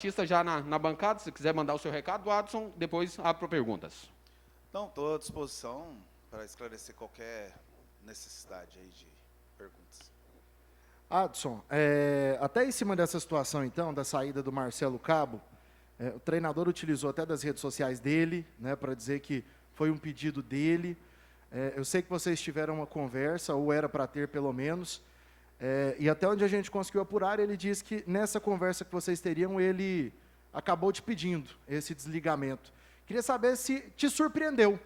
Artista já na bancada, se quiser mandar o seu recado, Adson, depois abro para perguntas. Então, estou à disposição para esclarecer qualquer necessidade aí de perguntas. Adson, até em cima dessa situação, então, da saída do Marcelo Cabo, o treinador utilizou até das redes sociais dele, né, para dizer que foi um pedido dele. Eu sei que vocês tiveram uma conversa, ou era para ter pelo menos, e até onde a gente conseguiu apurar, ele disse que nessa conversa que vocês teriam, ele acabou te pedindo esse desligamento. Queria saber se te surpreendeu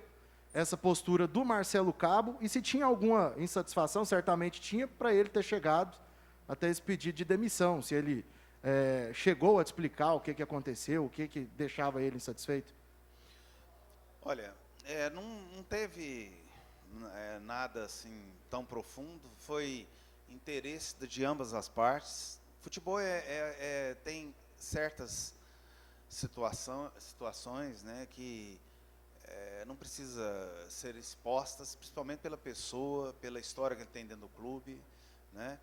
essa postura do Marcelo Cabo e se tinha alguma insatisfação, certamente tinha, para ele ter chegado até esse pedido de demissão, se ele chegou a te explicar o que aconteceu, o que deixava ele insatisfeito. Olha, não teve nada assim tão profundo, foi interesse de ambas as partes. Futebol tem certas situações, né, que não precisa ser expostas, principalmente pela pessoa, pela história que ele tem dentro do clube, né?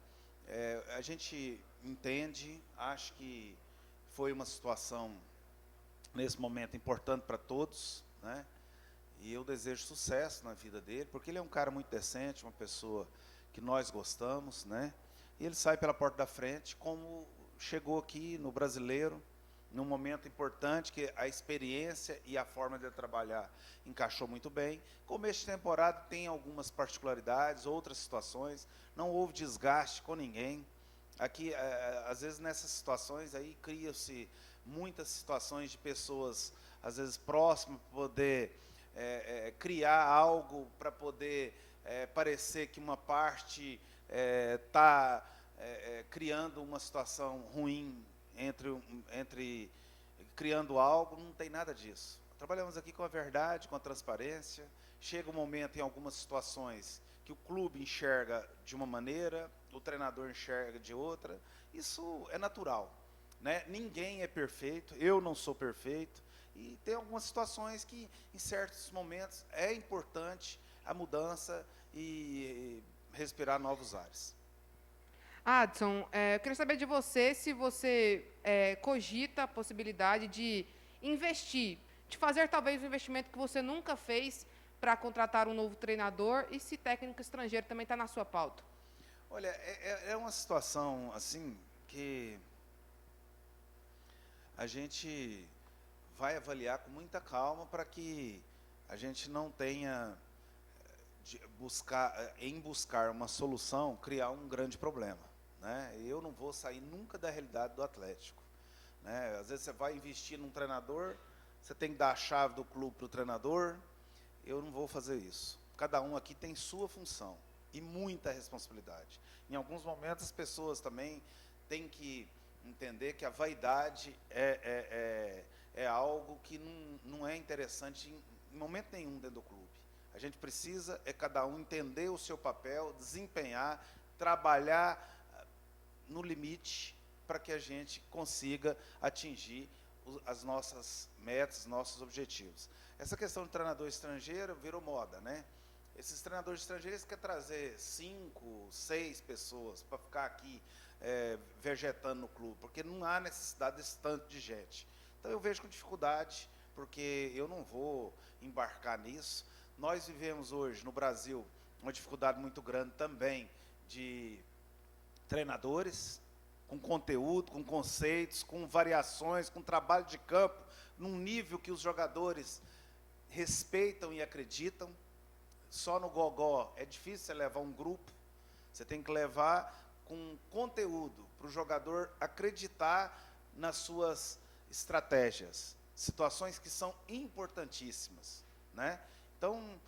A gente entende, acho que foi uma situação, nesse momento, importante para todos, né? E eu desejo sucesso na vida dele, porque ele é um cara muito decente, uma pessoa que nós gostamos, né? E ele sai pela porta da frente, como chegou aqui no Brasileiro, num momento importante, que a experiência e a forma de trabalhar encaixou muito bem. Começo de temporada tem algumas particularidades, outras situações, não houve desgaste com ninguém. Aqui, às vezes, nessas situações, aí cria-se muitas situações de pessoas, às vezes, próximas, para poder criar algo, para poder parecer que uma parte está criando uma situação ruim entre criando algo. Não tem nada disso. Trabalhamos aqui com a verdade, com a transparência. Chega um momento, em algumas situações, que o clube enxerga de uma maneira, o treinador enxerga de outra. Isso é natural, né? Ninguém é perfeito, eu não sou perfeito, e tem algumas situações que, em certos momentos, é importante a mudança e respirar novos ares. Adson, eu queria saber de você se você cogita a possibilidade de investir, de fazer talvez um investimento que você nunca fez para contratar um novo treinador e se técnico estrangeiro também está na sua pauta. Olha, é uma situação assim que a gente vai avaliar com muita calma para que a gente não tenha em buscar uma solução, criar um grande problema, né? Eu não vou sair nunca da realidade do Atlético, né? Às vezes você vai investir num treinador, você tem que dar a chave do clube para o treinador. Eu não vou fazer isso. Cada um aqui tem sua função e muita responsabilidade. Em alguns momentos as pessoas também têm que entender que a vaidade é algo que não é interessante em momento nenhum dentro do clube. A gente precisa cada um entender o seu papel, desempenhar, trabalhar no limite para que a gente consiga atingir as nossas metas, nossos objetivos. Essa questão de treinador estrangeiro virou moda, né? Esses treinadores estrangeiros querem trazer 5, 6 pessoas para ficar aqui vegetando no clube, porque não há necessidade desse tanto de gente. Então eu vejo com dificuldade, porque eu não vou embarcar nisso. Nós vivemos hoje no Brasil uma dificuldade muito grande também de treinadores, com conteúdo, com conceitos, com variações, com trabalho de campo, num nível que os jogadores respeitam e acreditam. Só no gogó é difícil você levar um grupo, você tem que levar com conteúdo, para o jogador acreditar nas suas estratégias, situações que são importantíssimas, né? Então,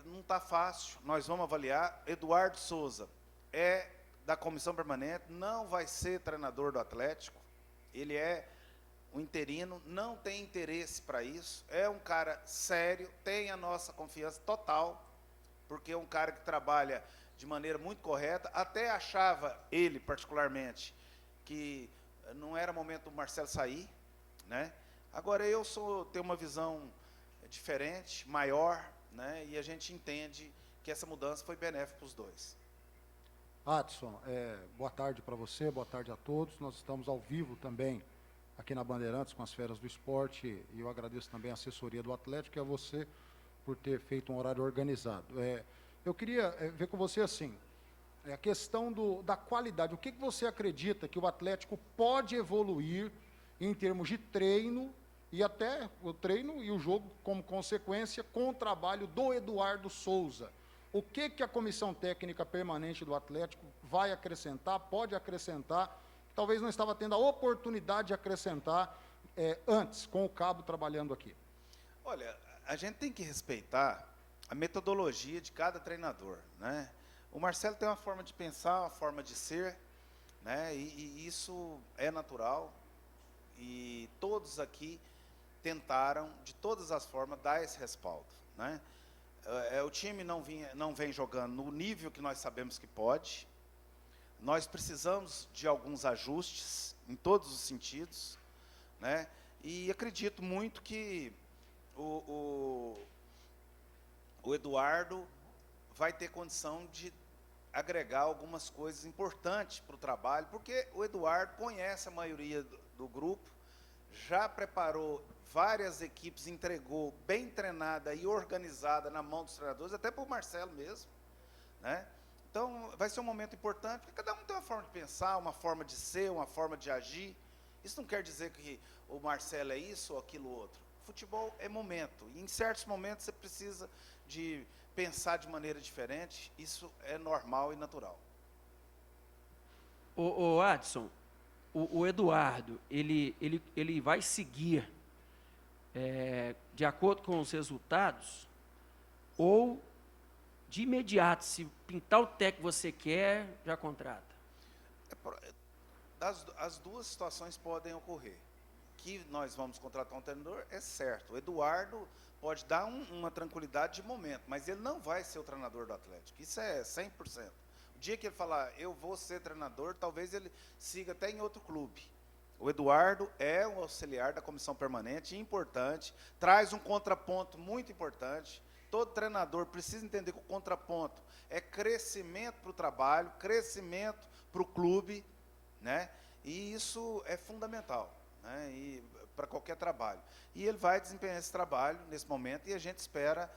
não está fácil, nós vamos avaliar. Eduardo Souza é da comissão permanente, não vai ser treinador do Atlético, ele é um interino, não tem interesse para isso, é um cara sério, tem a nossa confiança total, porque é um cara que trabalha de maneira muito correta. Até achava ele, particularmente, que não era momento do Marcelo sair, né? Agora eu tenho uma visão diferente, maior, né? E a gente entende que essa mudança foi benéfica para os dois. Adson, boa tarde para você, boa tarde a todos. Nós estamos ao vivo também aqui na Bandeirantes com as Feras do Esporte, e eu agradeço também a assessoria do Atlético e a você por ter feito um horário organizado. Eu queria ver com você assim, a questão da qualidade. O que você acredita que o Atlético pode evoluir em termos de treino, e até o treino e o jogo como consequência, com o trabalho do Eduardo Souza? O que a comissão técnica permanente do Atlético vai acrescentar, pode acrescentar, talvez não estava tendo a oportunidade de acrescentar antes, com o Cabo trabalhando aqui? Olha, a gente tem que respeitar a metodologia de cada treinador, né? O Marcelo tem uma forma de pensar, uma forma de ser, né? E isso é natural, e todos aqui tentaram, de todas as formas, dar esse respaldo, né? O time não vem jogando no nível que nós sabemos que pode. Nós precisamos de alguns ajustes em todos os sentidos, né? E acredito muito que o Eduardo vai ter condição de agregar algumas coisas importantes para o trabalho, porque o Eduardo conhece a maioria do grupo, já preparou várias equipes, entregou bem treinada e organizada na mão dos treinadores, até para o Marcelo mesmo, né? Então, vai ser um momento importante, porque cada um tem uma forma de pensar, uma forma de ser, uma forma de agir. Isso não quer dizer que o Marcelo é isso ou aquilo outro. Futebol é momento, e em certos momentos você precisa de pensar de maneira diferente. Isso é normal e natural. O Adson, o Eduardo, ele vai seguir de acordo com os resultados, ou de imediato, se pintar o técnico que você quer, já contrata? As duas situações podem ocorrer. Que nós vamos contratar um treinador, é certo. O Eduardo pode dar uma tranquilidade de momento, mas ele não vai ser o treinador do Atlético. Isso é 100%. O dia que ele falar, eu vou ser treinador, talvez ele siga até em outro clube. O Eduardo é um auxiliar da comissão permanente, importante, traz um contraponto muito importante. Todo treinador precisa entender que o contraponto é crescimento para o trabalho, crescimento para o clube, né? E isso é fundamental, né? E para qualquer trabalho. E ele vai desempenhar esse trabalho nesse momento, e a gente espera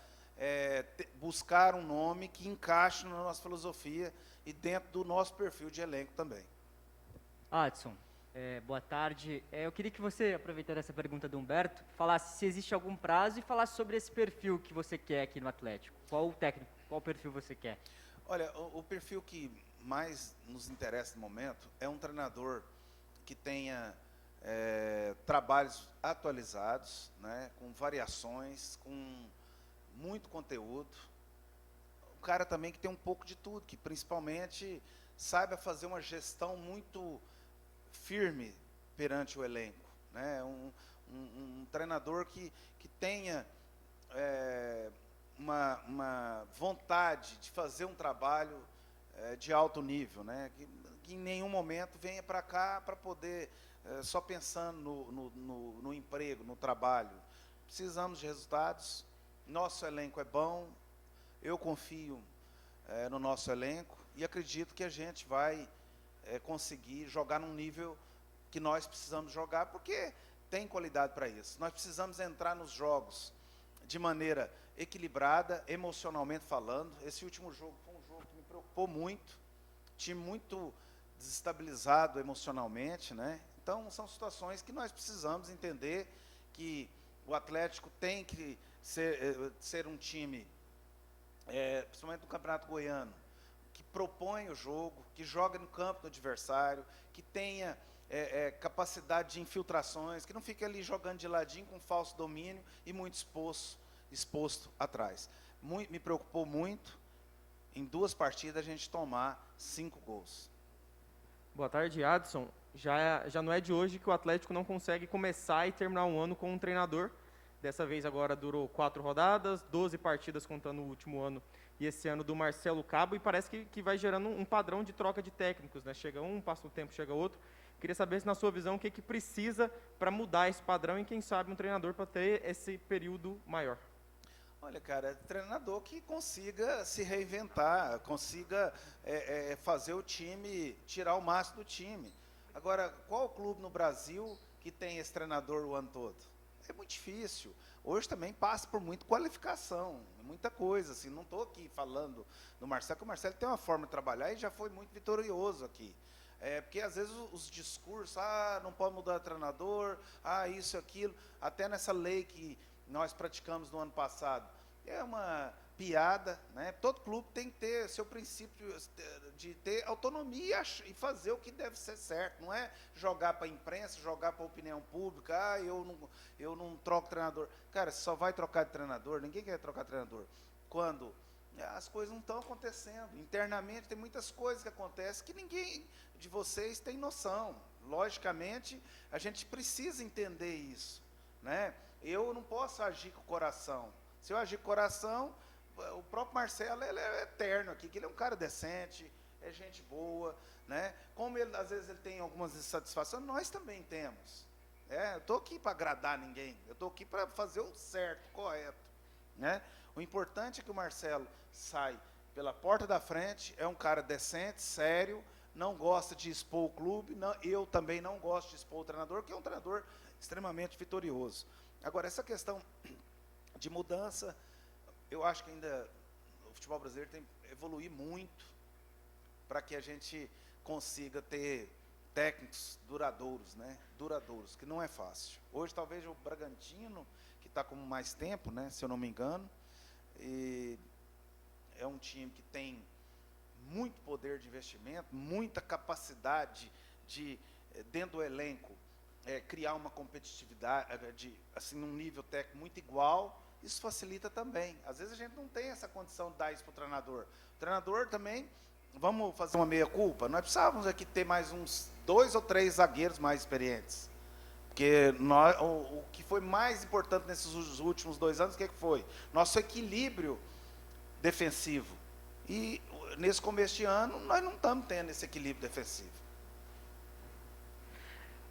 buscar um nome que encaixe na nossa filosofia e dentro do nosso perfil de elenco também. Adson, boa tarde. Eu queria que você, aproveitando essa pergunta do Humberto, falasse se existe algum prazo e falasse sobre esse perfil que você quer aqui no Atlético. Qual o técnico, qual perfil você quer? Olha, o perfil que mais nos interessa no momento é um treinador que tenha trabalhos atualizados, né, com variações, com muito conteúdo. Um cara também que tem um pouco de tudo, que principalmente saiba fazer uma gestão muito firme perante o elenco, né? Um treinador que tenha uma vontade de fazer um trabalho de alto nível, né? Que em nenhum momento venha para cá para poder só pensando no emprego, no trabalho. Precisamos de resultados. Nosso elenco é bom, eu confio no nosso elenco e acredito que a gente vai conseguir jogar num nível que nós precisamos jogar, porque tem qualidade para isso. Nós precisamos entrar nos jogos de maneira equilibrada, emocionalmente falando. Esse último jogo foi um jogo que me preocupou muito, time muito desestabilizado emocionalmente, né? Então, são situações que nós precisamos entender que o Atlético tem que ser um time, principalmente no Campeonato Goiano, que propõe o jogo, que joga no campo do adversário, que tenha capacidade de infiltrações, que não fique ali jogando de ladinho com falso domínio e muito exposto atrás. Me preocupou muito, em 2 partidas, a gente tomar 5 gols. Boa tarde, Adson. Já não é de hoje que o Atlético não consegue começar e terminar um ano com um treinador. Dessa vez agora durou 4 rodadas, 12 partidas contando o último ano e esse ano do Marcelo Cabo, e parece que vai gerando um padrão de troca de técnicos, né? Chega um, passa o tempo, chega outro. Queria saber se, na sua visão, o que precisa para mudar esse padrão e, quem sabe, um treinador para ter esse período maior. Olha, cara, treinador que consiga se reinventar, consiga fazer o time, tirar o máximo do time. Agora, qual clube no Brasil que tem esse treinador o ano todo? É muito difícil. Hoje também passa por muita qualificação, muita coisa. Assim, não estou aqui falando do Marcelo, porque o Marcelo tem uma forma de trabalhar e já foi muito vitorioso aqui. Porque às vezes os discursos, não pode mudar de treinador, isso, aquilo, até nessa lei que nós praticamos no ano passado, é uma piada, né? Todo clube tem que ter seu princípio de ter autonomia e fazer o que deve ser certo, não é jogar para a imprensa, jogar para a opinião pública, eu não troco treinador. Cara, você só vai trocar de treinador, ninguém quer trocar de treinador quando as coisas não estão acontecendo. Internamente tem muitas coisas que acontecem que ninguém de vocês tem noção. Logicamente, a gente precisa entender isso, né? Eu não posso agir com o coração. Se eu agir com o coração, o próprio Marcelo, ele é eterno aqui, que ele é um cara decente, é gente boa, né? Como ele, às vezes ele tem algumas insatisfações, nós também temos. Eu estou aqui para agradar ninguém, eu estou aqui para fazer o certo, correto, né? O importante é que o Marcelo sai pela porta da frente, é um cara decente, sério, não gosta de expor o clube, eu também não gosto de expor o treinador, que é um treinador extremamente vitorioso. Agora, essa questão de mudança, eu acho que ainda o futebol brasileiro tem que evoluir muito para que a gente consiga ter técnicos duradouros, né? Duradouros, que não é fácil. Hoje, talvez o Bragantino, que está com mais tempo, né? Se eu não me engano, e é um time que tem muito poder de investimento, muita capacidade de, dentro do elenco, criar uma competitividade, assim, num nível técnico muito igual. Isso facilita também. Às vezes a gente não tem essa condição de dar isso para o treinador. O treinador também, vamos fazer uma meia-culpa, nós precisávamos aqui ter mais uns 2 ou 3 zagueiros mais experientes. Porque o que foi mais importante nesses últimos 2 anos, o que foi? Nosso equilíbrio defensivo. E nesse começo de ano, nós não estamos tendo esse equilíbrio defensivo.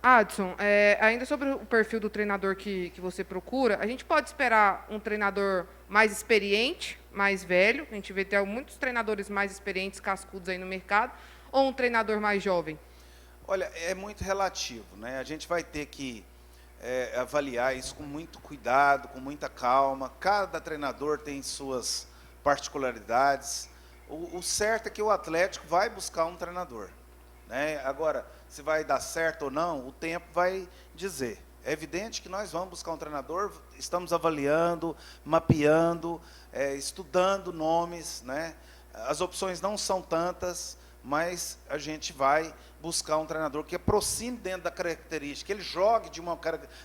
Adson, ainda sobre o perfil do treinador que você procura, a gente pode esperar um treinador mais experiente, mais velho, a gente vê ter muitos treinadores mais experientes, cascudos aí no mercado, ou um treinador mais jovem? Olha, é muito relativo, né? A gente vai ter que avaliar isso com muito cuidado, com muita calma. Cada treinador tem suas particularidades. O certo é que o Atlético vai buscar um treinador, né? Agora, se vai dar certo ou não, o tempo vai dizer. É evidente que nós vamos buscar um treinador, estamos avaliando, mapeando, estudando nomes, né? As opções não são tantas, mas a gente vai buscar um treinador que aproxime dentro da característica, que ele jogue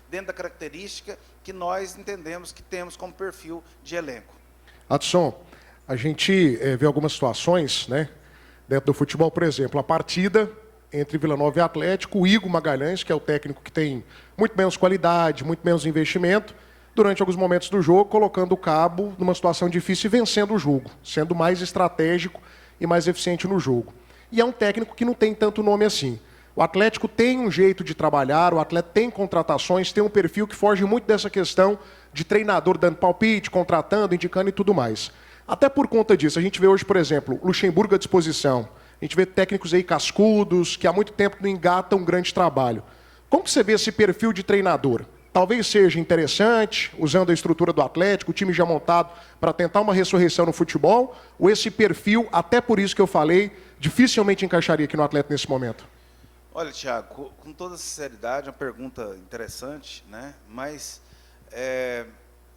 dentro da característica que nós entendemos que temos como perfil de elenco. Adson, a gente vê algumas situações, né, dentro do futebol, por exemplo, a partida entre Vila Nova e Atlético, o Igor Magalhães, que é o técnico que tem muito menos qualidade, muito menos investimento, durante alguns momentos do jogo, colocando o Cabo numa situação difícil e vencendo o jogo, sendo mais estratégico e mais eficiente no jogo. E é um técnico que não tem tanto nome assim. O Atlético tem um jeito de trabalhar, o Atlético tem contratações, tem um perfil que foge muito dessa questão de treinador dando palpite, contratando, indicando e tudo mais. Até por conta disso, a gente vê hoje, por exemplo, Luxemburgo à disposição. A gente vê técnicos aí cascudos, que há muito tempo não engatam um grande trabalho. Como que você vê esse perfil de treinador? Talvez seja interessante, usando a estrutura do Atlético, o time já montado para tentar uma ressurreição no futebol, ou esse perfil, até por isso que eu falei, dificilmente encaixaria aqui no Atlético nesse momento? Olha, Thiago, com toda sinceridade, é uma pergunta interessante, né? Mas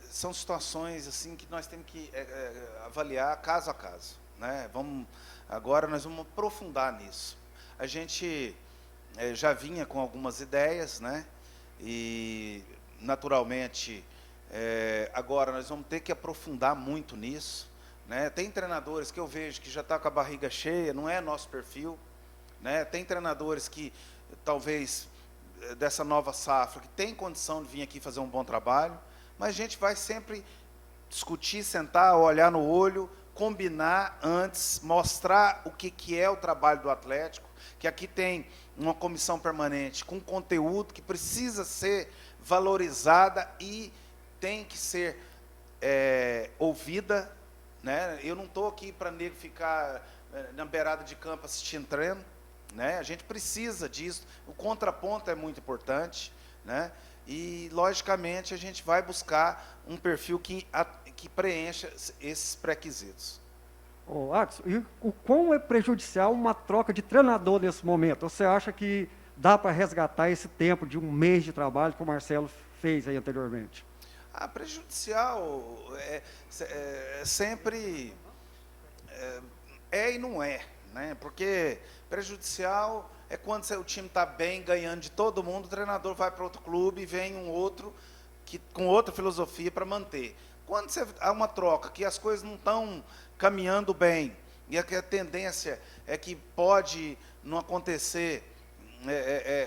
são situações assim que nós temos que avaliar caso a caso, né? Agora nós vamos aprofundar nisso. A gente já vinha com algumas ideias, né? E, naturalmente, agora nós vamos ter que aprofundar muito nisso, né? Tem treinadores que eu vejo que já estão com a barriga cheia, não é nosso perfil, né? Tem treinadores que, talvez, dessa nova safra, que tem condição de vir aqui fazer um bom trabalho, mas a gente vai sempre discutir, sentar, olhar no olho, combinar antes, mostrar o que é o trabalho do Atlético, que aqui tem uma comissão permanente com conteúdo que precisa ser valorizada e tem que ser ouvida, né? Eu não estou aqui para nego ficar na beirada de campo assistindo treino, né? A gente precisa disso. O contraponto é muito importante, né? E, logicamente, a gente vai buscar um perfil que preencha esses pré-requisitos. Ô, Adson, e o quão é prejudicial uma troca de treinador nesse momento? Você acha que dá para resgatar esse tempo de um mês de trabalho que o Marcelo fez aí anteriormente? Prejudicial sempre e não é, né? Porque prejudicial é quando o time está bem, ganhando de todo mundo, o treinador vai para outro clube e vem um outro com outra filosofia para manter. Quando há uma troca, que as coisas não estão caminhando bem, e a tendência é que pode não acontecer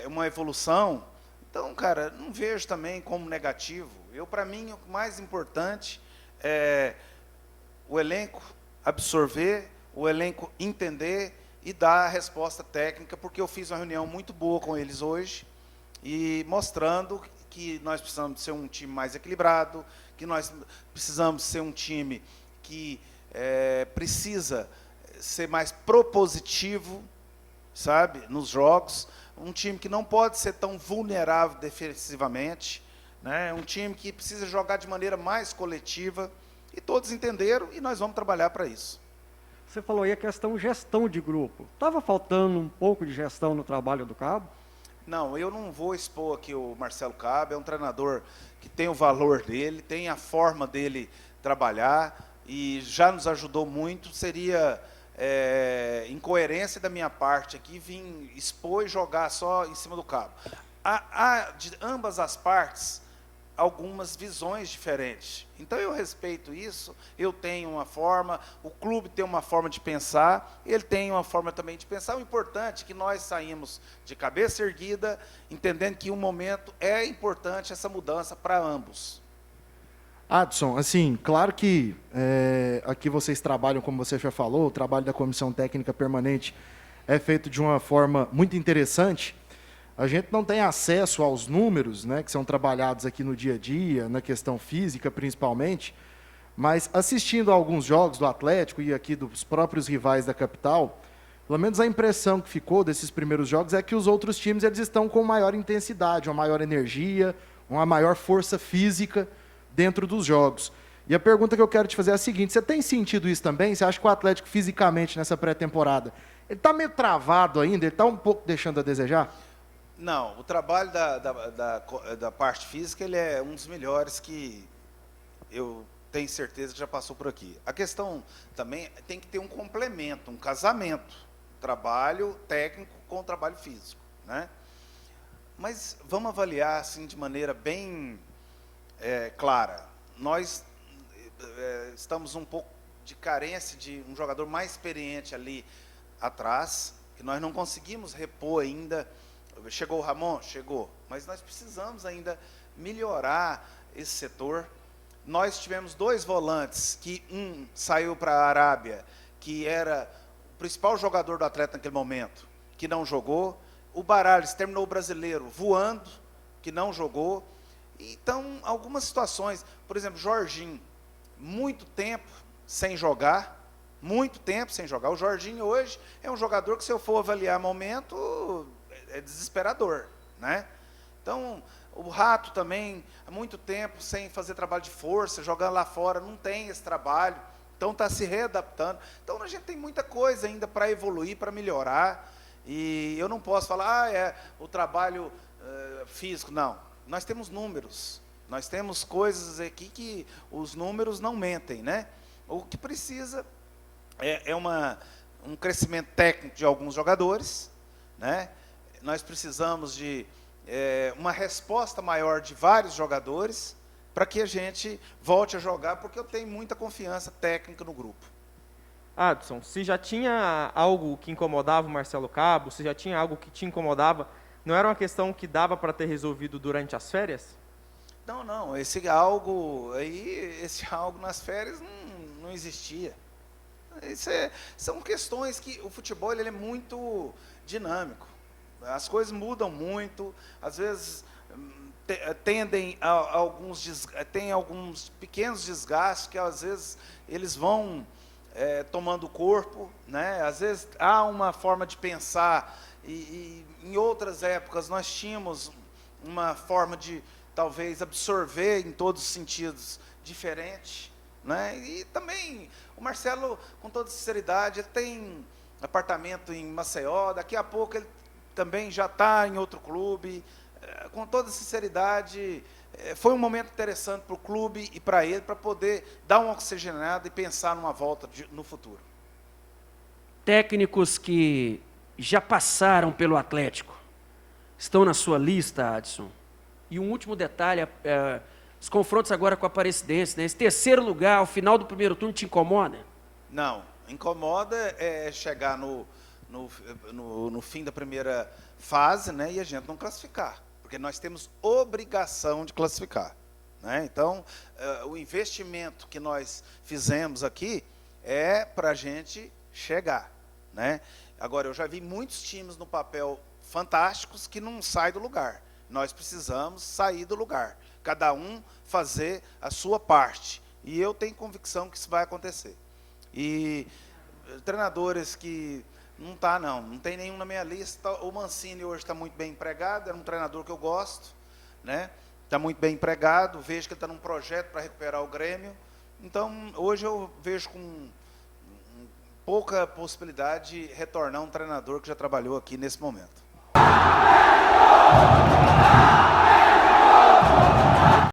uma evolução, então, cara, não vejo também como negativo. Para mim, o mais importante é o elenco absorver, o elenco entender e dar a resposta técnica, porque eu fiz uma reunião muito boa com eles hoje, e mostrando que nós precisamos ser um time mais equilibrado, que nós precisamos ser um time que precisa ser mais propositivo, sabe, nos jogos, um time que não pode ser tão vulnerável defensivamente, né? Um time que precisa jogar de maneira mais coletiva, e todos entenderam, e nós vamos trabalhar para isso. Você falou aí a questão gestão de grupo. Estava faltando um pouco de gestão no trabalho do Cabo? Não, eu não vou expor aqui o Marcelo Cabo, é um treinador que tem o valor dele, tem a forma dele trabalhar, e já nos ajudou muito. Seria incoerência da minha parte aqui vir expor e jogar só em cima do Cabo. Há de ambas as partes algumas visões diferentes. Então eu respeito isso, eu tenho uma forma, o clube tem uma forma de pensar, ele tem uma forma também de pensar. O importante é que nós saímos de cabeça erguida, entendendo que um momento é importante essa mudança para ambos. Adson, assim, claro que aqui vocês trabalham, como você já falou, o trabalho da Comissão Técnica Permanente é feito de uma forma muito interessante. A gente não tem acesso aos números, né, que são trabalhados aqui no dia a dia, na questão física principalmente, mas assistindo a alguns jogos do Atlético e aqui dos próprios rivais da capital, pelo menos a impressão que ficou desses primeiros jogos é que os outros times eles estão com maior intensidade, uma maior energia, uma maior força física dentro dos jogos. E a pergunta que eu quero te fazer é a seguinte: você tem sentido isso também? Você acha que o Atlético fisicamente nessa pré-temporada, ele está meio travado ainda, ele está um pouco deixando a desejar? Não, o trabalho da parte física ele é um dos melhores que eu tenho certeza que já passou por aqui. A questão também tem que ter um complemento, um casamento, trabalho técnico com o trabalho físico, né? Mas vamos avaliar assim de maneira bem clara. Nós estamos um pouco de carência de um jogador mais experiente ali atrás, que nós não conseguimos repor ainda. Chegou o Ramon? Chegou. Mas nós precisamos ainda melhorar esse setor. Nós tivemos 2 volantes, que um saiu para a Arábia, que era o principal jogador do Atlético naquele momento, que não jogou. O Baralhas terminou o Brasileiro voando, que não jogou. Então, algumas situações, por exemplo, Jorginho, muito tempo sem jogar, O Jorginho hoje é um jogador que, se eu for avaliar momento, é desesperador, né? Então, o Rato também, há muito tempo sem fazer trabalho de força, jogando lá fora, não tem esse trabalho, então está se readaptando. Então, a gente tem muita coisa ainda para evoluir, para melhorar, e eu não posso falar, o trabalho físico, não. Nós temos números, nós temos coisas aqui que os números não mentem, né? O que precisa é um crescimento técnico de alguns jogadores, né? Nós precisamos de uma resposta maior de vários jogadores para que a gente volte a jogar, porque eu tenho muita confiança técnica no grupo. Adson, se já tinha algo que incomodava o Marcelo Cabo, se já tinha algo que te incomodava, não era uma questão que dava para ter resolvido durante as férias? Não, esse algo nas férias não existia. São questões que o futebol ele é muito dinâmico. As coisas mudam muito, às vezes tem alguns pequenos desgastes que às vezes eles vão tomando corpo, né? Às vezes há uma forma de pensar, e em outras épocas nós tínhamos uma forma de talvez absorver em todos os sentidos diferente, né? E também o Marcelo, com toda sinceridade, ele tem apartamento em Maceió, daqui a pouco ele também já está em outro clube. Com toda sinceridade, foi um momento interessante para o clube e para ele, para poder dar uma oxigenada e pensar numa volta no futuro. Técnicos que já passaram pelo Atlético estão na sua lista, Adson? E um último detalhe, os confrontos agora com a Aparecidense, né? Esse terceiro lugar, ao final do primeiro turno, te incomoda? Não, incomoda chegar no fim da primeira fase, né, e a gente não classificar, porque nós temos obrigação de classificar, né? Então, o investimento que nós fizemos aqui é para a gente chegar, né? Agora, eu já vi muitos times no papel fantásticos que não saem do lugar. Nós precisamos sair do lugar, cada um fazer a sua parte, e eu tenho convicção que isso vai acontecer. E treinadores que não tem nenhum na minha lista. O Mancini hoje está muito bem empregado, é um treinador que eu gosto, né? Está muito bem empregado, vejo que ele está num projeto para recuperar o Grêmio. Então, hoje eu vejo com pouca possibilidade de retornar um treinador que já trabalhou aqui nesse momento.